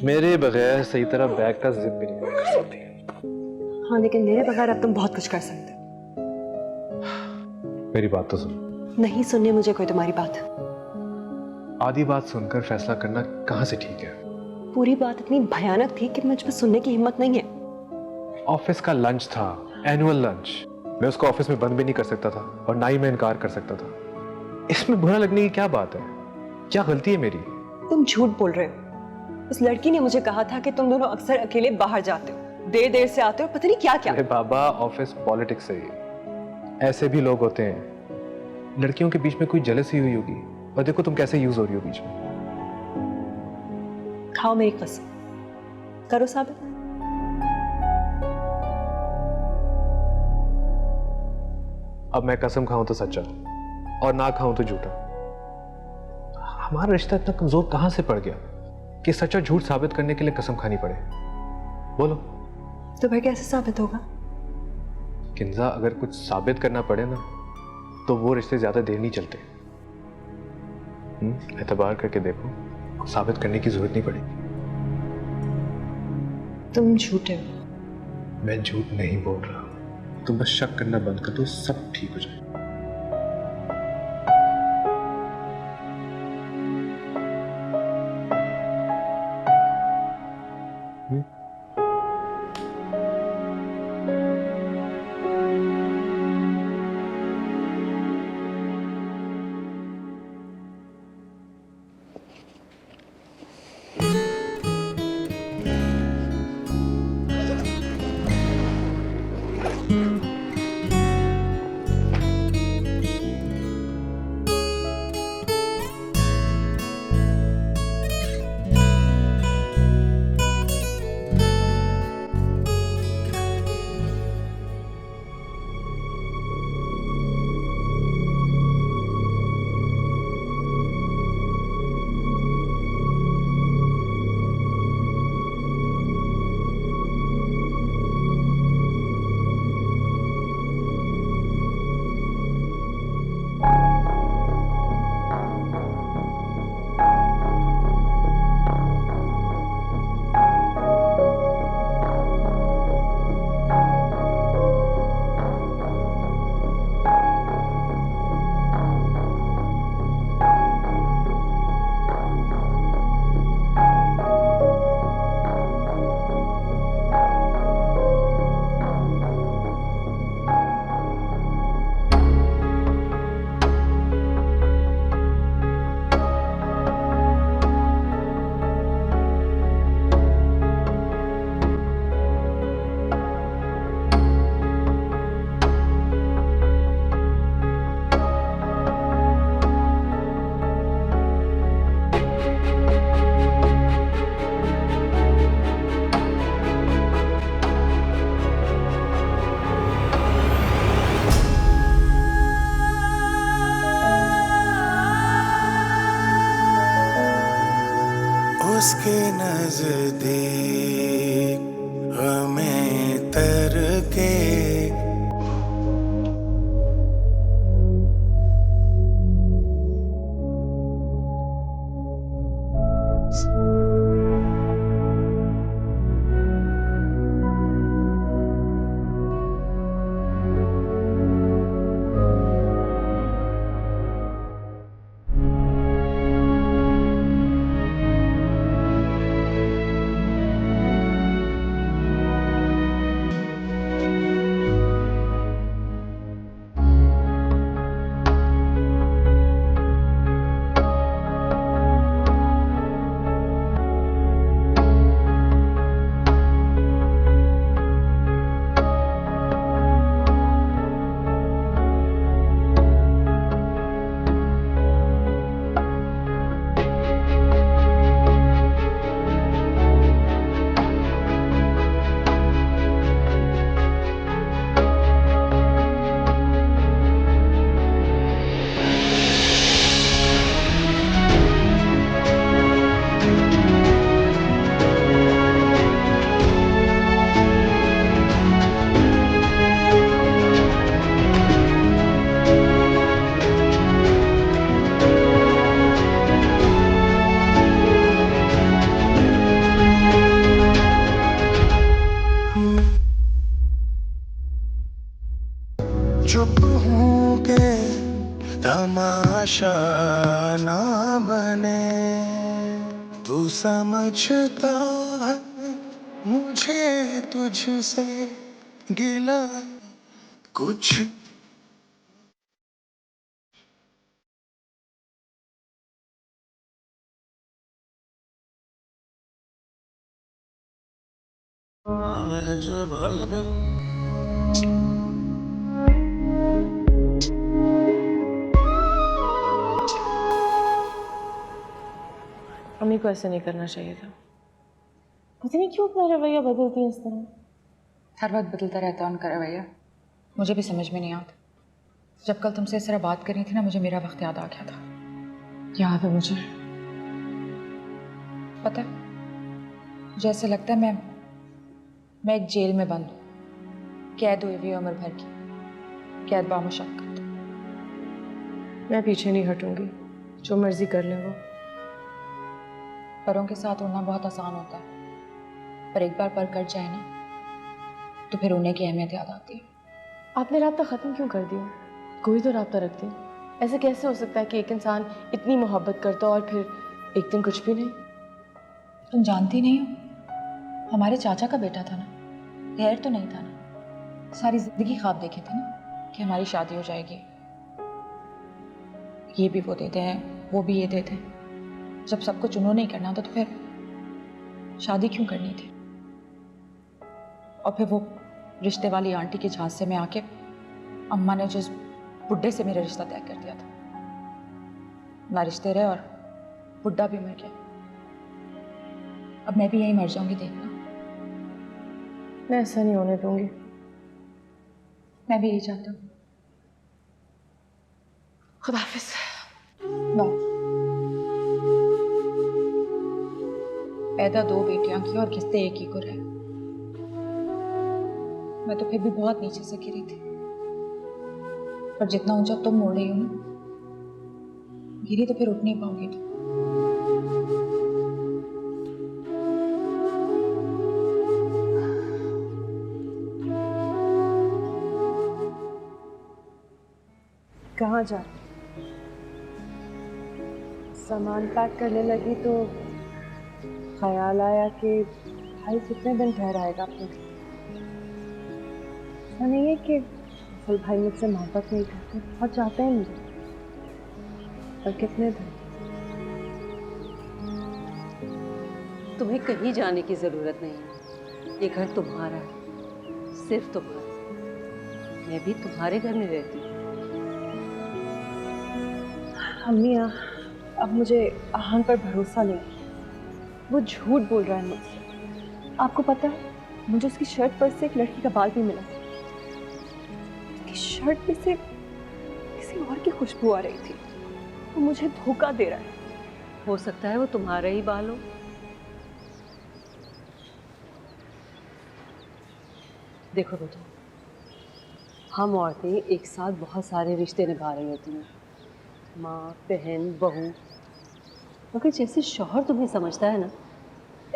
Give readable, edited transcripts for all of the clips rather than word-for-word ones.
मेरे बगैर सही तरह बैग का जिप भी नहीं कर सकती। हाँ, लेकिन मेरे बगैर अब तुम बहुत कुछ कर सकते हो। मेरी बात तो सुन। नहीं सुननी मुझे कोई तुम्हारी बात। आधी बात सुनकर फैसला करना कहाँ से ठीक है? पूरी बात इतनी भयानक थी कि मुझ में सुनने की हिम्मत नहीं है। ऑफिस का लंच था, एनुअल लंच। मैं उसको ऑफिस में बंद भी नहीं कर सकता था और ना ही मैं इनकार कर सकता था। इसमें बुरा लगने की क्या बात है? क्या गलती है मेरी? तुम झूठ बोल रहे हो। उस लड़की ने मुझे कहा था कि तुम दोनों अक्सर अकेले बाहर जाते हो, देर देर से आते हो, पता नहीं क्या क्या। अरे बाबा, ऑफिस पॉलिटिक्स है ये। ऐसे भी लोग होते हैं। लड़कियों के बीच में कोई जेलसी हुई होगी और देखो तुम कैसे यूज हो रही हो बीच में। खाओ मेरी कसम, करो साबित। अब मैं कसम खाऊं तो सच्चा और ना खाऊं तो झूठा। हमारा रिश्ता इतना कमजोर कहां से पड़ गया कि सच और झूठ साबित करने के लिए कसम खानी पड़े? बोलो। तो फिर कैसे साबित होगा? किंजा, अगर कुछ साबित करना पड़े ना तो वो रिश्ते ज्यादा देर नहीं चलते। एतबार करके देखो, साबित करने की जरूरत नहीं पड़ेगी। तुम झूठे हो। मैं झूठ नहीं बोल रहा। तुम बस शक करना बंद कर दो, सब ठीक हो जाए। उसके नजदीक हमें तर के निशाना बने। तू समझता है मुझे तुझसे गिला कुछ। अम्मी को ऐसे नहीं करना चाहिए था। पता नहीं क्यों अपना रवैया बदलती है इस तरह। हर वक्त बदलता रहता है उनका रवैया, मुझे भी समझ में नहीं आता। जब कल तुमसे इस तरह बात कर रही थी ना, मुझे मेरा वक्त याद आ गया था। याद है मुझे। पता है, मुझे ऐसा लगता है मैं एक जेल में बंद हूँ, कैद हुई हुई उम्र भर की, कैद बामुशक्कत। मैं पीछे नहीं हटूंगी, जो मर्जी कर ले वो। परों के साथ उड़ना बहुत आसान होता है, पर एक बार पर कट जाए ना तो फिर उड़ने की अहमियत याद आती है। आपने राब्ता ख़त्म क्यों कर दिया? कोई तो राब्ता रखते। ऐसे कैसे हो सकता है कि एक इंसान इतनी मोहब्बत करता हो और फिर एक दिन कुछ भी नहीं? तुम जानती नहीं हो, हमारे चाचा का बेटा था ना, गैर तो नहीं था ना। सारी जिंदगी ख्वाब देखे थे ना कि हमारी शादी हो जाएगी। ये भी वो देते हैं, वो भी ये देते हैं। जब सब कुछ उन्होंने ही करना था तो फिर शादी क्यों करनी थी? और फिर वो रिश्ते वाली आंटी के झांसे में आके अम्मा ने जिस बुड्ढे से मेरा रिश्ता तय कर दिया था, ना रिश्ते रहे और बुड्ढा भी मर गया। अब मैं भी यही मर जाऊंगी, देखना। मैं ऐसा नहीं होने दूंगी। मैं भी यही चाहता हूँ। खुदा हाफिज। बाय। पैदा दो बेटियां की और किस्ते एक ही को रहे। मैं तो फिर भी बहुत नीचे से गिरी थी, पर जितना ऊंचा तुम उड़ रही हो ना, गिरी तो फिर उठ नहीं पाओगी तुम। कहाँ जा? सामान पैक करने लगी तो ख्याल आया कि भाई कितने दिन ठहराएगा अपने। ऐसा नहीं है कि असल भाई मुझसे मोहब्बत नहीं करते, बहुत चाहते हैं मुझे, पर कितने दिन। तुम्हें कहीं जाने की जरूरत नहीं है, ये घर तुम्हारा है, सिर्फ तुम्हारा। मैं भी तुम्हारे घर में रहती हूँ। अम्मी अब मुझे आहान पर भरोसा नहीं है। वो झूठ बोल रहा है मुझसे। आपको पता है, मुझे उसकी शर्ट पर से एक लड़की का बाल भी मिला। उसकी शर्ट में से किसी और की खुशबू आ रही थी। वो मुझे धोखा दे रहा है। हो सकता है वो तुम्हारा ही बाल हो। देखो बेटा, हम औरतें एक साथ बहुत सारे रिश्ते निभा रही होती हैं, माँ, बहन, बहू। मगर जैसे शौहर तुम्हें समझता है ना,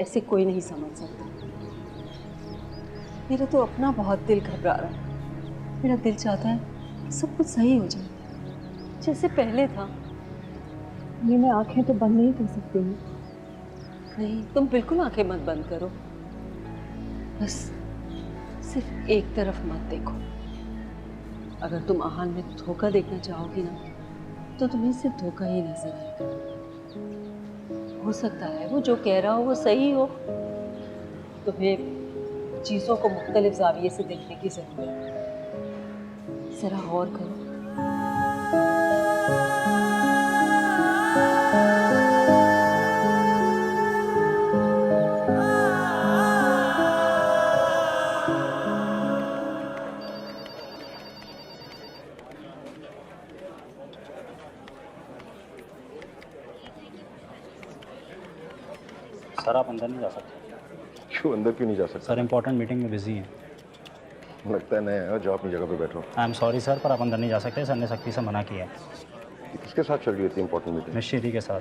ऐसे कोई नहीं समझ सकता। मेरा तो अपना बहुत दिल घबरा रहा है। मेरा दिल चाहता है सब कुछ सही हो जाए, जैसे पहले था। ये मैं आंखें तो बंद नहीं कर सकती हूँ। नहीं, तुम बिल्कुल आंखें मत बंद करो। बस सिर्फ एक तरफ मत देखो। अगर तुम आहान में धोखा देखना चाहोगी ना, तो तुम्हें सिर्फ धोखा ही नजर आएगा। हो सकता है वो जो कह रहा हो वो सही हो। तुम्हें चीज़ों को मुख्तलिफ ज़ाविये से देखने की ज़रूरत है। ज़रा गौर करो। सर आप अंदर नहीं जा सकते। क्यों अंदर क्यों नहीं जा सकता? सर इंपॉर्टेंट मीटिंग में बिजी हैं। लगता है नया जो अपनी जगह पे बैठो। आई एम सॉरी सर, पर आप अंदर नहीं जा सकते। सर ने सख्ती से मना किया है। किसके साथ चल रही है इतनी इंपॉर्टेंट मीटिंग? मिस शीरी के साथ।